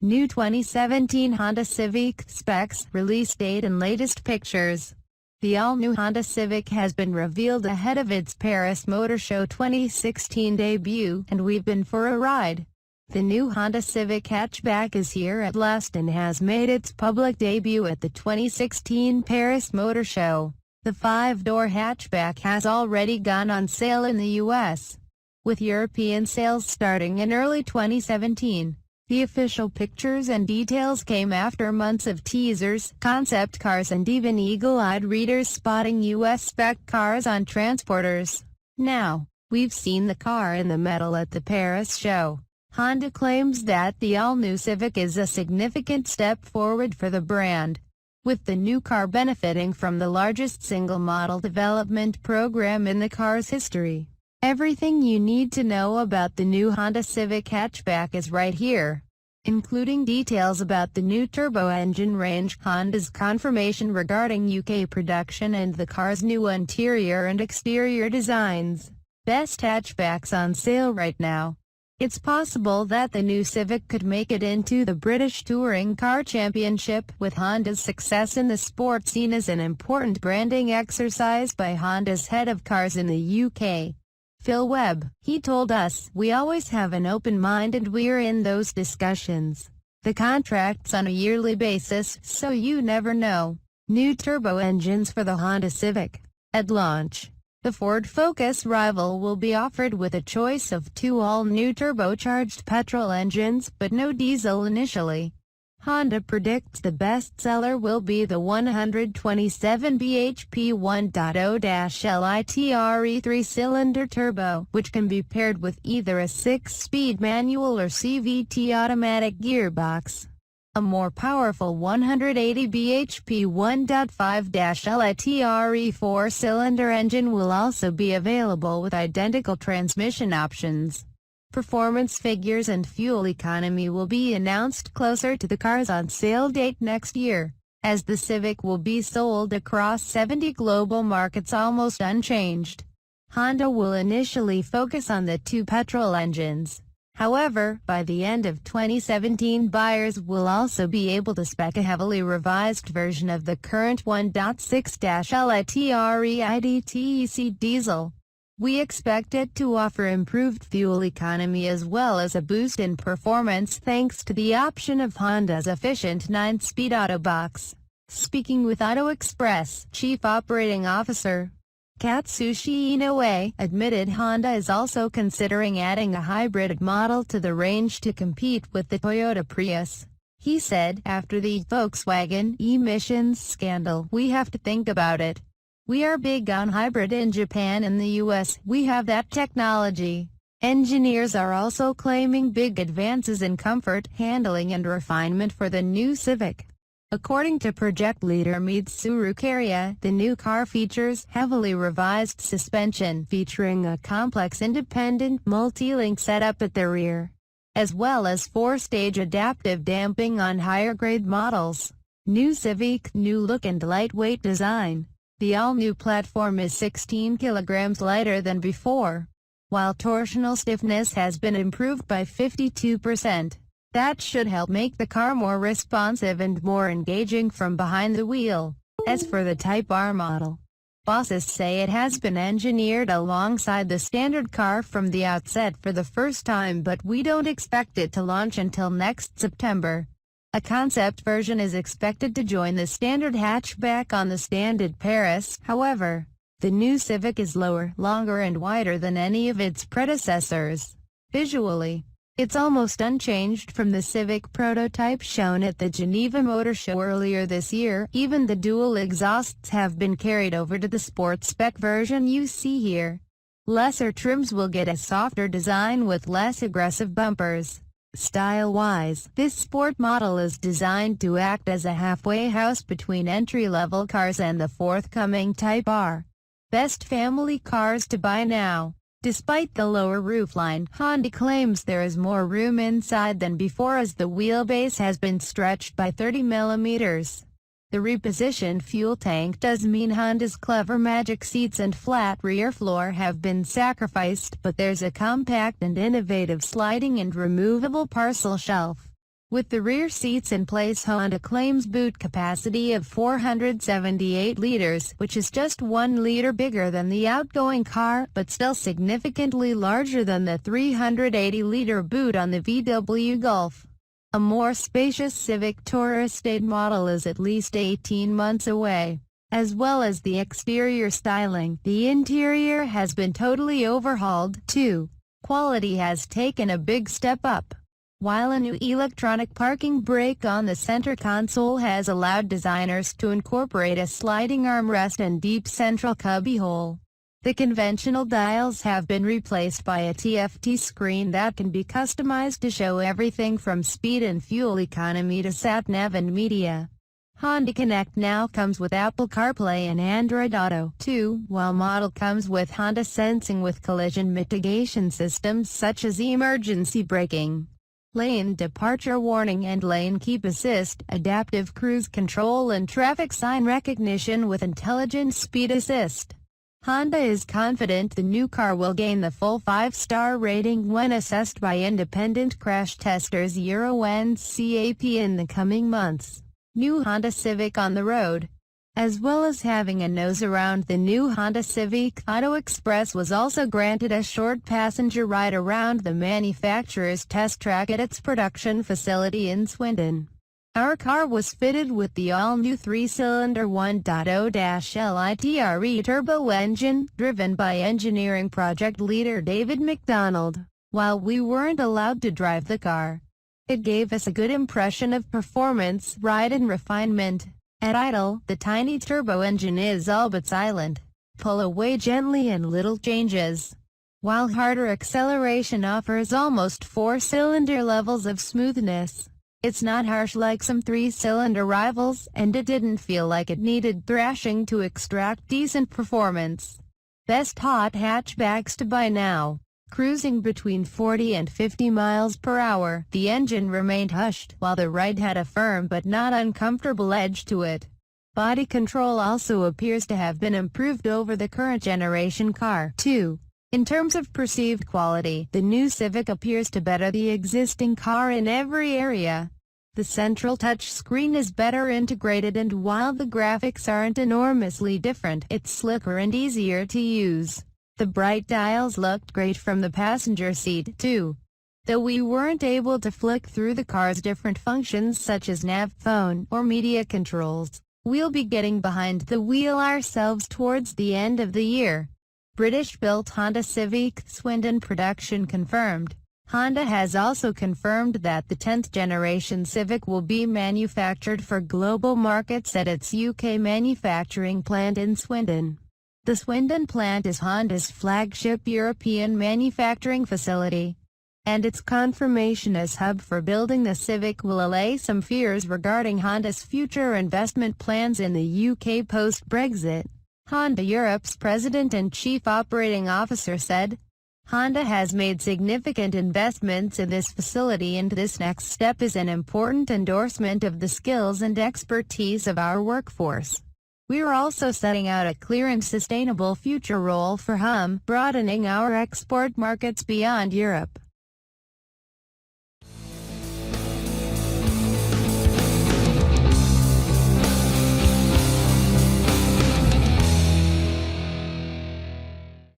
New 2017 Honda Civic specs, release date and latest pictures. The all-new Honda Civic has been revealed ahead of its Paris Motor Show 2016 debut, and we've been for a ride. The new Honda Civic hatchback is here at last and has made its public debut at the 2016 Paris Motor Show. The 5-door hatchback has already gone on sale in the U.S., with European sales starting in early 2017. The official pictures and details came after months of teasers, concept cars and even eagle-eyed readers spotting U.S. spec cars on transporters. Now, we've seen the car in the metal at the Paris show. Honda claims that the all-new Civic is a significant step forward for the brand, with the new car benefiting from the largest single model development program in the car's history. Everything you need to know about the new Honda Civic hatchback is right here, including details about the new turbo engine range, Honda's confirmation regarding UK production and the car's new interior and exterior designs. Best hatchbacks on sale right now. It's possible that the new Civic could make it into the British Touring Car Championship, with Honda's success in the sport seen as an important branding exercise by Honda's head of cars in the UK. Phil Webb. He told us, "We always have an open mind and we're in those discussions. The contract's on a yearly basis, so you never know." New turbo engines for the Honda Civic. At launch, the Ford Focus rival will be offered with a choice of 2 all-new turbocharged petrol engines, but no diesel initially. Honda predicts the best-seller will be the 127 bhp 1.0-litre 3-cylinder turbo, which can be paired with either a 6-speed manual or CVT automatic gearbox. A more powerful 180 bhp 1.5-litre 4-cylinder engine will also be available with identical transmission options. Performance figures and fuel economy will be announced closer to the car's on-sale date next year, as the Civic will be sold across 70 global markets almost unchanged. Honda will initially focus on the 2 petrol engines. However, by the end of 2017 buyers will also be able to spec a heavily revised version of the current 1.6-litre IDTEC diesel. We expect it to offer improved fuel economy as well as a boost in performance thanks to the option of Honda's efficient 9-speed Autobox. Speaking with Auto Express, Chief Operating Officer Katsushi Inoue admitted Honda is also considering adding a hybrid model to the range to compete with the Toyota Prius. He said, "After the Volkswagen emissions scandal, we have to think about it. We are big on hybrid in Japan and the US, we have that technology." Engineers are also claiming big advances in comfort, handling and refinement for the new Civic. According to project leader Mitsuru Kariya, the new car features heavily revised suspension featuring a complex independent multi-link setup at the rear, as well as 4-stage adaptive damping on higher-grade models. New Civic, new look and lightweight design. The all-new platform is 16 kilograms lighter than before, while torsional stiffness has been improved by 52%. That should help make the car more responsive and more engaging from behind the wheel. As for the Type R model, bosses say it has been engineered alongside the standard car from the outset for the first time, but we don't expect it to launch until next September. A concept version is expected to join the standard hatchback on the stand at Paris. However, the new Civic is lower, longer and wider than any of its predecessors. Visually, it's almost unchanged from the Civic prototype shown at the Geneva Motor Show earlier this year. Even the dual exhausts have been carried over to the sport spec version you see here. Lesser trims will get a softer design with less aggressive bumpers. Style-wise, this sport model is designed to act as a halfway house between entry-level cars and the forthcoming Type R. Best family cars to buy now. Despite the lower roofline, Honda claims there is more room inside than before as the wheelbase has been stretched by 30 mm. The repositioned fuel tank does mean Honda's clever magic seats and flat rear floor have been sacrificed, but there's a compact and innovative sliding and removable parcel shelf. With the rear seats in place, Honda claims boot capacity of 478 liters, which is just 1 liter bigger than the outgoing car, but still significantly larger than the 380-liter boot on the VW Golf. A more spacious Civic Tourer Estate model is at least 18 months away. As well as the exterior styling, the interior has been totally overhauled, too. Quality has taken a big step up. While a new electronic parking brake on the center console has allowed designers to incorporate a sliding armrest and deep central cubbyhole, the conventional dials have been replaced by a TFT screen that can be customized to show everything from speed and fuel economy to sat-nav and media. Honda Connect now comes with Apple CarPlay and Android Auto, too, while model comes with Honda Sensing with collision mitigation systems such as emergency braking, lane departure warning and lane keep assist, adaptive cruise control and traffic sign recognition with intelligent speed assist. Honda is confident the new car will gain the full 5-star rating when assessed by independent crash testers Euro NCAP in the coming months. New Honda Civic on the road. As well as having a nose around the new Honda Civic, Auto Express was also granted a short passenger ride around the manufacturer's test track at its production facility in Swindon. Our car was fitted with the all-new 3-cylinder 1.0-litre turbo engine, driven by engineering project leader David McDonald. While we weren't allowed to drive the car, it gave us a good impression of performance, ride and refinement. At idle, the tiny turbo engine is all but silent. Pull away gently and little changes, while harder acceleration offers almost 4-cylinder levels of smoothness. It's not harsh like some 3-cylinder rivals, and it didn't feel like it needed thrashing to extract decent performance. Best hot hatchbacks to buy now. Cruising between 40 and 50 miles per hour, the engine remained hushed, while the ride had a firm but not uncomfortable edge to it. Body control also appears to have been improved over the current generation car, too. In terms of perceived quality, the new Civic appears to better the existing car in every area. The central touchscreen is better integrated, and while the graphics aren't enormously different, it's slicker and easier to use. The bright dials looked great from the passenger seat, too. Though we weren't able to flick through the car's different functions such as nav, phone, or media controls, we'll be getting behind the wheel ourselves towards the end of the year. British-built Honda Civic, Swindon production confirmed. Honda has also confirmed that the 10th generation Civic will be manufactured for global markets at its UK manufacturing plant in Swindon. The Swindon plant is Honda's flagship European manufacturing facility, and its confirmation as hub for building the Civic will allay some fears regarding Honda's future investment plans in the UK post-Brexit. Honda Europe's president and chief operating officer said, "Honda has made significant investments in this facility, and this next step is an important endorsement of the skills and expertise of our workforce. We are also setting out a clear and sustainable future role for HUM, broadening our export markets beyond Europe."